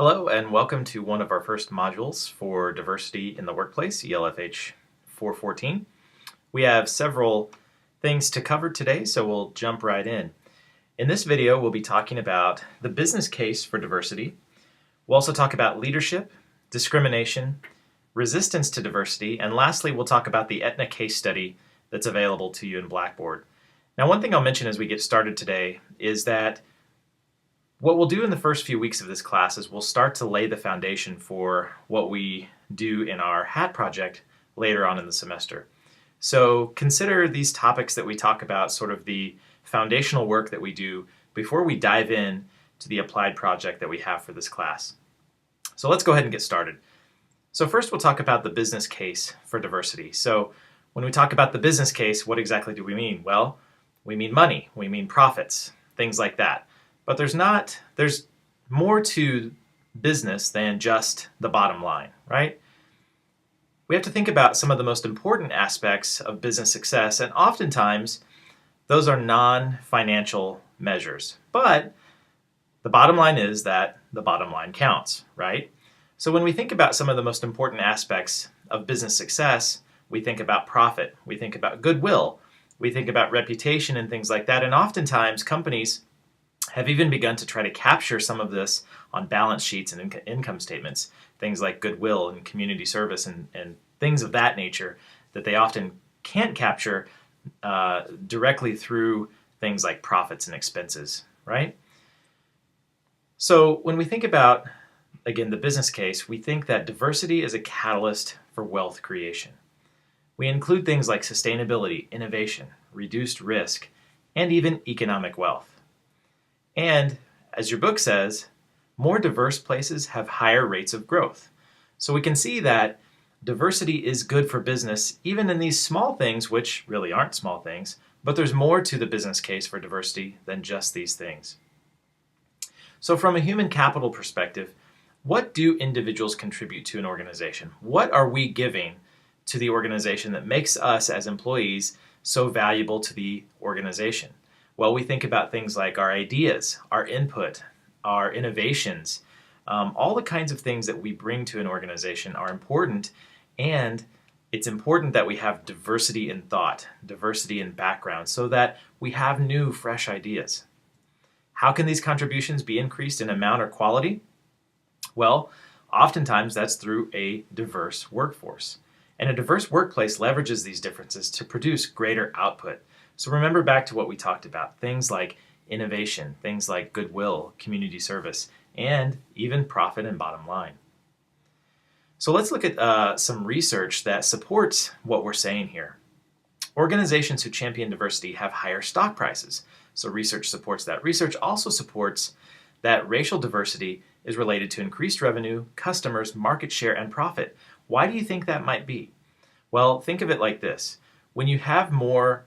Hello and welcome to one of our first modules for Diversity in the Workplace, ELFH 414. We have several things to cover today, so we'll jump right in. In this video, we'll be talking about the business case for diversity. We'll also talk about leadership, discrimination, resistance to diversity, and lastly, we'll talk about the Aetna Case study that's available to you in Blackboard. Now, one thing I'll mention as we get started today is that what we'll do in the first few weeks of this class is we'll start to lay the foundation for what we do in our HAT project later on in the semester. So consider these topics that we talk about sort of the foundational work that we do before we dive in to the applied project that we have for this class. So let's go ahead and get started. So first we'll talk about the business case for diversity. So when we talk about the business case, what exactly do we mean? Well, we mean money, we mean profits, things like that. But there's more to business than just the bottom line, right? We have to think about some of the most important aspects of business success, and oftentimes those are non-financial measures. But the bottom line is that the bottom line counts, right? So when we think about some of the most important aspects of business success, we think about profit, we think about goodwill, we think about reputation and things like that, and oftentimes companies have even begun to try to capture some of this on balance sheets and income statements, things like goodwill and community service and things of that nature that they often can't capture directly through things like profits and expenses, right? So when we think about, again, the business case, we think that diversity is a catalyst for wealth creation. We include things like sustainability, innovation, reduced risk, and even economic wealth. And, as your book says, more diverse places have higher rates of growth. So we can see that diversity is good for business, even in these small things, which really aren't small things, but there's more to the business case for diversity than just these things. So from a human capital perspective, what do individuals contribute to an organization? What are we giving to the organization that makes us as employees so valuable to the organization? Well, we think about things like our ideas, our input, our innovations, all the kinds of things that we bring to an organization are important, and it's important that we have diversity in thought, diversity in background, so that we have new, fresh ideas. How can these contributions be increased in amount or quality? Well, oftentimes that's through a diverse workforce. And a diverse workplace leverages these differences to produce greater output. So remember back to what we talked about, things like innovation, things like goodwill, community service, and even profit and bottom line. So let's look at some research that supports what we're saying here. Organizations who champion diversity have higher stock prices. So research supports that. Research also supports that racial diversity is related to increased revenue, customers, market share, and profit. Why do you think that might be? Well, think of it like this. When you have more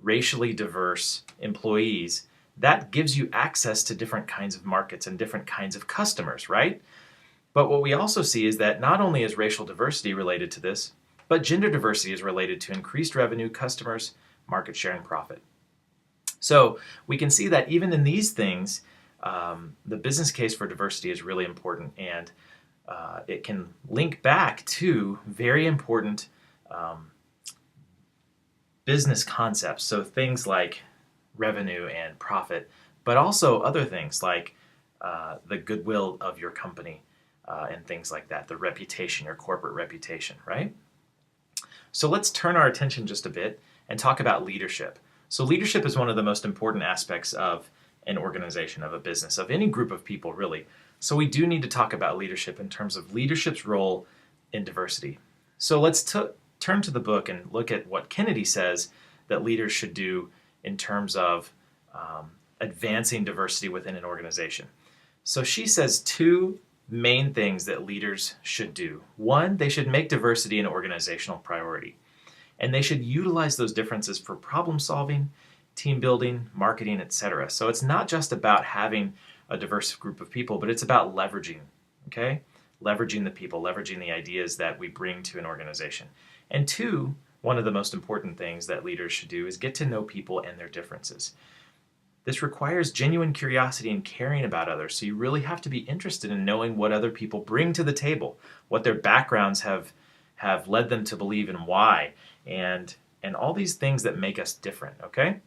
racially diverse employees, that gives you access to different kinds of markets and different kinds of customers, right? But what we also see is that not only is racial diversity related to this, but gender diversity is related to increased revenue, customers, market share, and profit. So we can see that even in these things, the business case for diversity is really important, and it can link back to very important business concepts, so things like revenue and profit, but also other things like the goodwill of your company and things like that, the reputation, your corporate reputation, right? So let's turn our attention just a bit and talk about leadership. So leadership is one of the most important aspects of an organization, of a business, of any group of people, really. So we do need to talk about leadership in terms of leadership's role in diversity. So let's turn to the book and look at what Kennedy says that leaders should do in terms of advancing diversity within an organization. So she says two main things that leaders should do. One, they should make diversity an organizational priority, and they should utilize those differences for problem solving, team building, marketing, etc. So it's not just about having a diverse group of people, but it's about leveraging, okay? Leveraging the people, leveraging the ideas that we bring to an organization. And two, one of the most important things that leaders should do is get to know people and their differences. This requires genuine curiosity and caring about others. So you really have to be interested in knowing what other people bring to the table, what their backgrounds have led them to believe and why, and all these things that make us different, okay?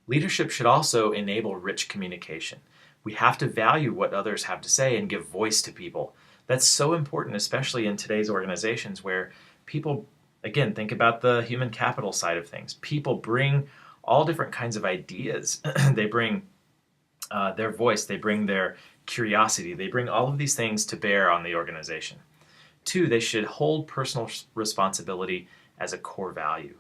Leadership should also enable rich communication. We have to value what others have to say and give voice to people. That's so important, especially in today's organizations where people, again, think about the human capital side of things. People bring all different kinds of ideas. They bring their voice, they bring their curiosity, they bring all of these things to bear on the organization. 2, they should hold personal responsibility as a core value.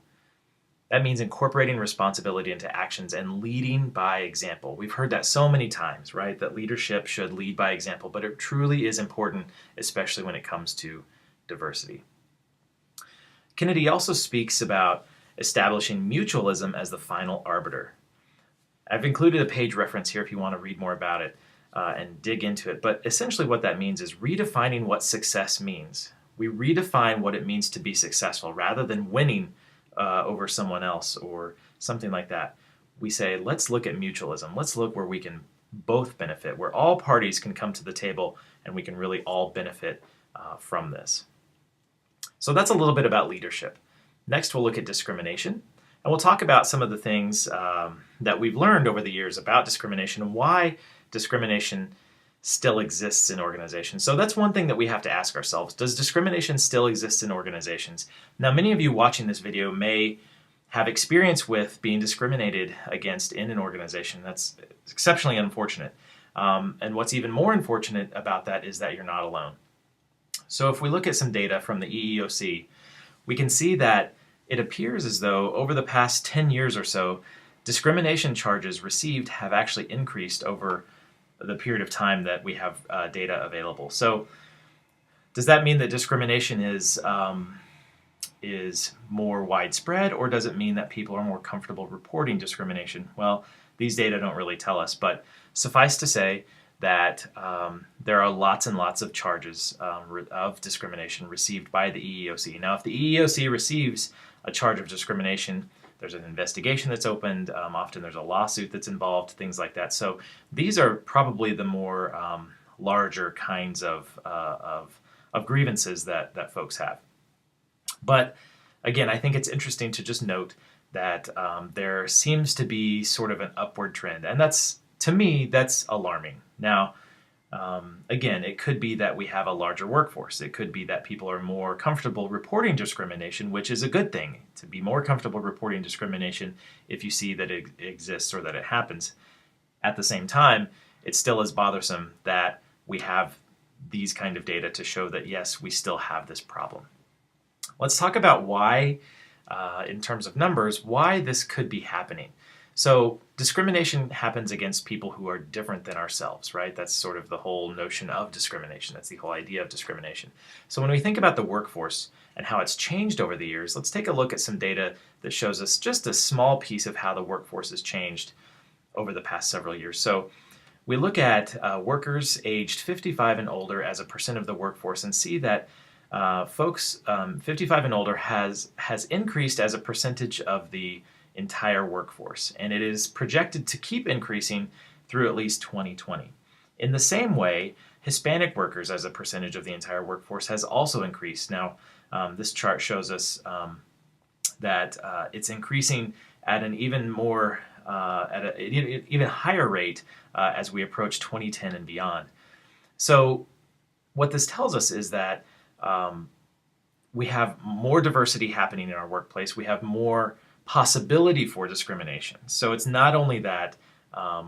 That means incorporating responsibility into actions and leading by example. We've heard that so many times, right? That leadership should lead by example, but it truly is important, especially when it comes to diversity. Kennedy also speaks about establishing mutualism as the final arbiter. I've included a page reference here if you want to read more about it and dig into it. But essentially what that means is redefining what success means. We redefine what it means to be successful rather than winning over someone else or something like that. We say, let's look at mutualism. Let's look where we can both benefit, where all parties can come to the table and we can really all benefit from this. So that's a little bit about leadership. Next, we'll look at discrimination, and we'll talk about some of the things that we've learned over the years about discrimination and why discrimination still exists in organizations. So that's one thing that we have to ask ourselves. Does discrimination still exist in organizations? Now, many of you watching this video may have experience with being discriminated against in an organization. That's exceptionally unfortunate. And what's even more unfortunate about that is that you're not alone. So if we look at some data from the EEOC, we can see that it appears as though over the past 10 years or so, discrimination charges received have actually increased over the period of time that we have data available. So does that mean that discrimination is more widespread, or does it mean that people are more comfortable reporting discrimination? Well, these data don't really tell us, but suffice to say that there are lots and lots of charges of discrimination received by the EEOC. Now, if the EEOC receives a charge of discrimination, there's an investigation that's opened. Often there's a lawsuit that's involved, things like that. So these are probably the more larger kinds of grievances that folks have. But again, I think it's interesting to just note that there seems to be sort of an upward trend, and that's, to me, that's alarming. Now, again, it could be that we have a larger workforce. It could be that people are more comfortable reporting discrimination, which is a good thing, to be more comfortable reporting discrimination if you see that it exists or that it happens. At the same time, it still is bothersome that we have these kind of data to show that, yes, we still have this problem. Let's talk about why, in terms of numbers, why this could be happening. So discrimination happens against people who are different than ourselves, right? That's sort of the whole notion of discrimination. That's the whole idea of discrimination. So when we think about the workforce and how it's changed over the years, let's take a look at some data that shows us just a small piece of how the workforce has changed over the past several years. So we look at workers aged 55 and older as a percent of the workforce and see that folks 55 and older has increased as a percentage of the entire workforce, and it is projected to keep increasing through at least 2020. In the same way, Hispanic workers as a percentage of the entire workforce has also increased. Now, this chart shows us that it's increasing at an even more at an even higher rate as we approach 2010 and beyond. So what this tells us is that we have more diversity happening in our workplace. We have more possibility for discrimination. So it's not only that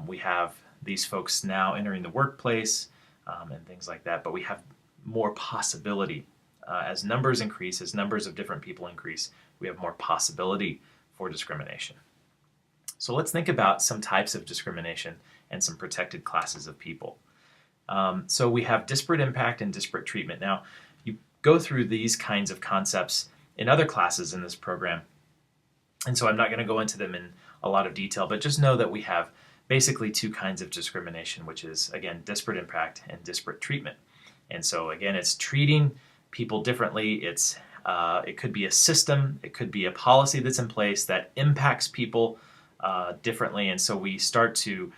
we have these folks now entering the workplace and things like that, but we have more possibility. As numbers increase, as numbers of different people increase, we have more possibility for discrimination. So let's think about some types of discrimination and some protected classes of people. So we have disparate impact and disparate treatment. Now, you go through these kinds of concepts in other classes in this program, and so I'm not going to go into them in a lot of detail, but just know that we have basically two kinds of discrimination, which is, again, disparate impact and disparate treatment. And so, again, it's treating people differently. It could be a system, it could be a policy that's in place that impacts people differently, and so we start to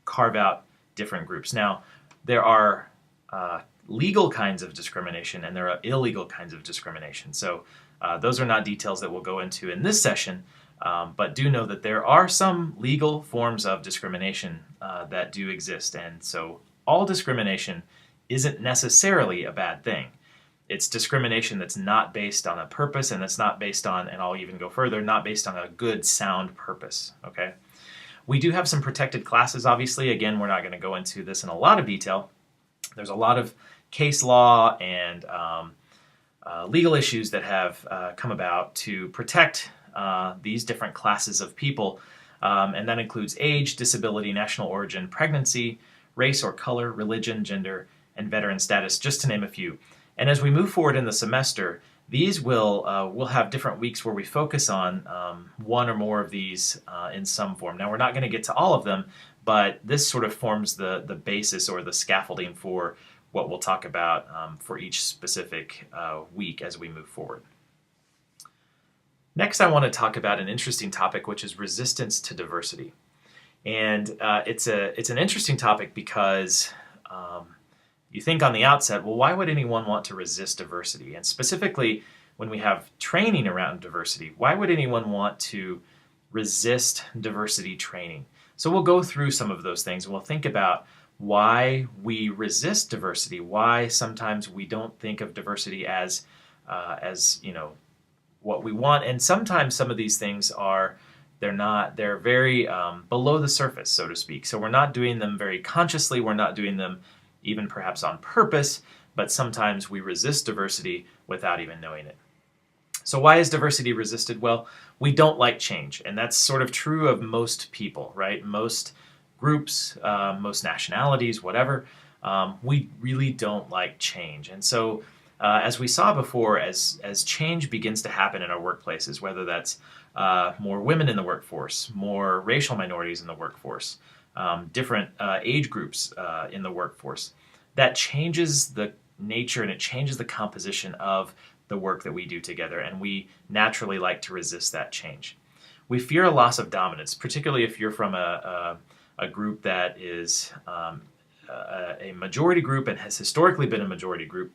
carve out different groups. Now, there are legal kinds of discrimination and there are illegal kinds of discrimination. So those are not details that we'll go into in this session, but do know that there are some legal forms of discrimination that do exist. And so all discrimination isn't necessarily a bad thing. It's discrimination that's not based on a purpose, and that's not based on, and I'll even go further, not based on a good, sound purpose, okay? We do have some protected classes, obviously. Again, we're not going to go into this in a lot of detail. There's a lot of case law and legal issues that have come about to protect these different classes of people, and that includes age, disability, national origin, pregnancy, race or color, religion, gender, and veteran status, just to name a few. And as we move forward in the semester, these we'll have different weeks where we focus on one or more of these in some form. Now, we're not going to get to all of them, but this sort of forms the basis or the scaffolding for what we'll talk about for each specific week as we move forward. Next, I want to talk about an interesting topic, which is resistance to diversity. And it's an interesting topic because you think on the outset, well, why would anyone want to resist diversity? And specifically, when we have training around diversity, why would anyone want to resist diversity training? So we'll go through some of those things, and we'll think about why we resist diversity, why sometimes we don't think of diversity as what we want, and sometimes some of these things they're very below the surface, so to speak. So we're not doing them very consciously, we're not doing them even perhaps on purpose, but sometimes we resist diversity without even knowing it. So why is diversity resisted? Well, we don't like change, and that's sort of true of most people, right? Most groups, most nationalities, whatever, we really don't like change. And so as we saw before, as change begins to happen in our workplaces, whether that's more women in the workforce, more racial minorities in the workforce, different age groups in the workforce, that changes the nature and it changes the composition of the work that we do together, and we naturally like to resist that change. We fear a loss of dominance, particularly if you're from a group that is a majority group and has historically been a majority group.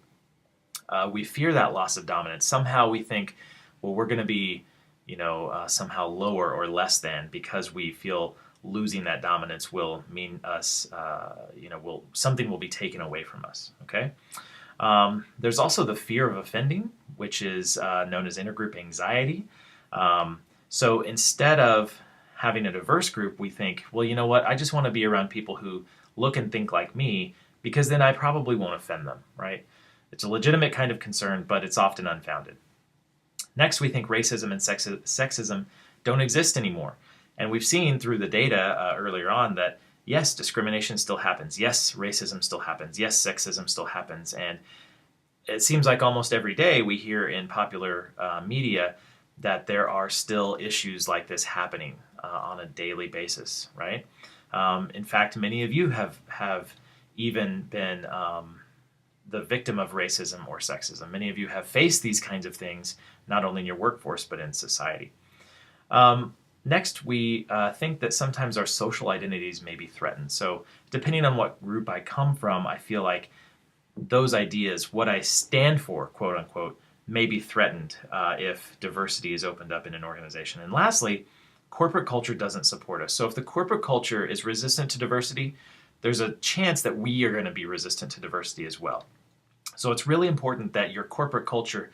We fear that loss of dominance. Somehow we think, well, we're going to be somehow lower or less than, because we feel losing that dominance will mean us, something will be taken away from us, okay? There's also the fear of offending, which is known as intergroup anxiety. So instead of having a diverse group, we think, well, you know what, I just want to be around people who look and think like me, because then I probably won't offend them, right? It's a legitimate kind of concern, but it's often unfounded. Next, we think racism and sexism don't exist anymore. And we've seen through the data earlier on that, yes, discrimination still happens. Yes, racism still happens. Yes, sexism still happens. And it seems like almost every day we hear in popular media that there are still issues like this happening on a daily basis, right? In fact, many of you have even been the victim of racism or sexism. Many of you have faced these kinds of things, not only in your workforce, but in society. Next, we think that sometimes our social identities may be threatened. So depending on what group I come from, I feel like those ideas, what I stand for, quote unquote, may be threatened if diversity is opened up in an organization. And lastly, corporate culture doesn't support us. So if the corporate culture is resistant to diversity, there's a chance that we are going to be resistant to diversity as well. So it's really important that your corporate culture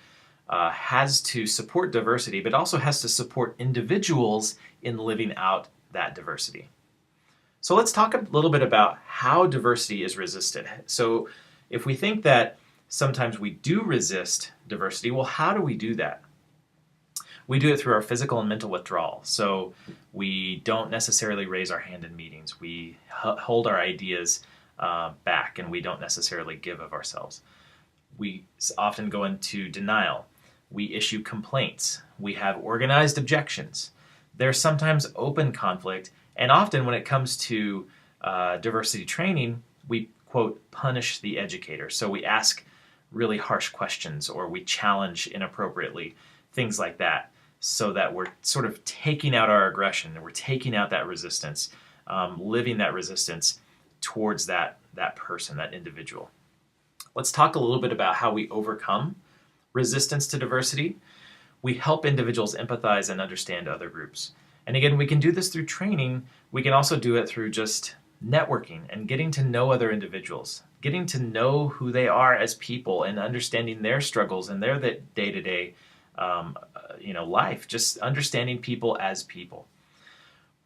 has to support diversity, but also has to support individuals in living out that diversity. So let's talk a little bit about how diversity is resisted. So if we think that sometimes we do resist diversity, well, how do we do that? We do it through our physical and mental withdrawal. So we don't necessarily raise our hand in meetings. We hold our ideas back, and we don't necessarily give of ourselves. We often go into denial. We issue complaints. We have organized objections. There's sometimes open conflict, and often when it comes to diversity training, we, quote, punish the educator. So we ask really harsh questions, or we challenge inappropriately, things like that. so that we're sort of taking out our aggression and we're taking out that resistance, living that resistance towards that person, that individual. Let's talk a little bit about how we overcome resistance to diversity. We help individuals empathize and understand other groups. And again, we can do this through training. We can also do it through just networking and getting to know other individuals, getting to know who they are as people and understanding their struggles and their day-to-day life, just understanding people as people.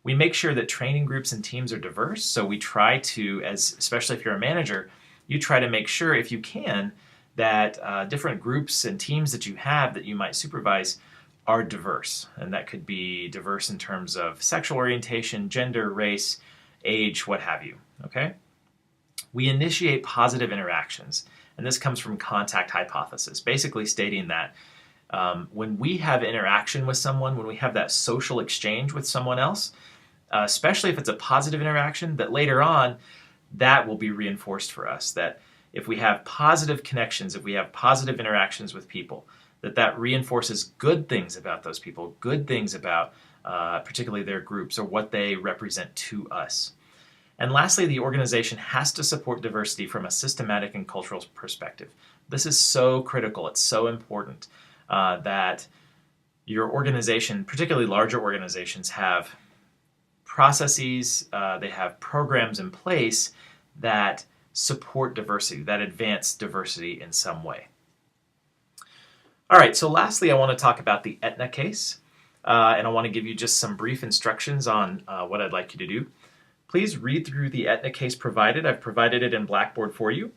We make sure that training groups and teams are diverse, so we try to, especially if you're a manager, you try to make sure, if you can, that different groups and teams that you have that you might supervise are diverse. And that could be diverse in terms of sexual orientation, gender, race, age, what have you, okay? We initiate positive interactions, and this comes from contact hypothesis, basically stating that when we have interaction with someone, when we have that social exchange with someone else, especially if it's a positive interaction, that later on, that will be reinforced for us, that if we have positive connections, if we have positive interactions with people, that reinforces good things about those people, good things about particularly their groups or what they represent to us. And lastly, the organization has to support diversity from a systematic and cultural perspective. This is so critical. It's so important that your organization, particularly larger organizations, have processes, they have programs in place that support diversity, that advance diversity in some way. All right, so lastly, I want to talk about the Aetna case, and I want to give you just some brief instructions on what I'd like you to do. Please read through the Aetna case provided. I've provided it in Blackboard for you.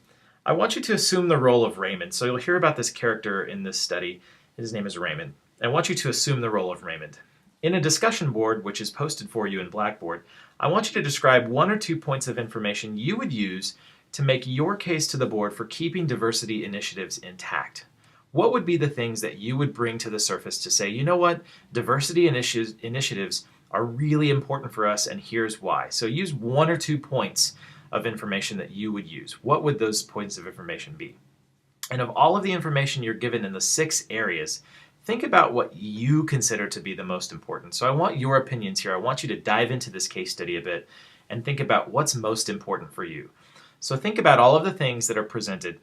I want you to assume the role of Raymond. So you'll hear about this character in this study. His name is Raymond. I want you to assume the role of Raymond. In a discussion board, which is posted for you in Blackboard, I want you to describe 1 or 2 points of information you would use to make your case to the board for keeping diversity initiatives intact. What would be the things that you would bring to the surface to say, you know what, diversity initiatives are really important for us, and here's why. So use 1 or 2 points of information that you would use. What would those points of information be? And of all of the information you're given in the 6 areas, think about what you consider to be the most important. So I want your opinions here. I want you to dive into this case study a bit and think about what's most important for you. So think about all of the things that are presented.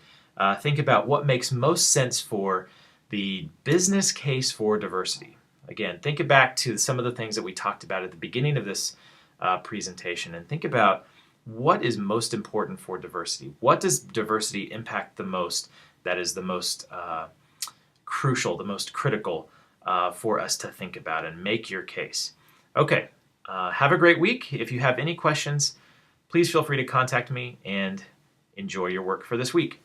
Think about what makes most sense for the business case for diversity. Again, think back to some of the things that we talked about at the beginning of this presentation, and think about what is most important for diversity. What does diversity impact the most, that is the most crucial, the most critical for us to think about and make your case. Okay, have a great week. If you have any questions, please feel free to contact me, and enjoy your work for this week.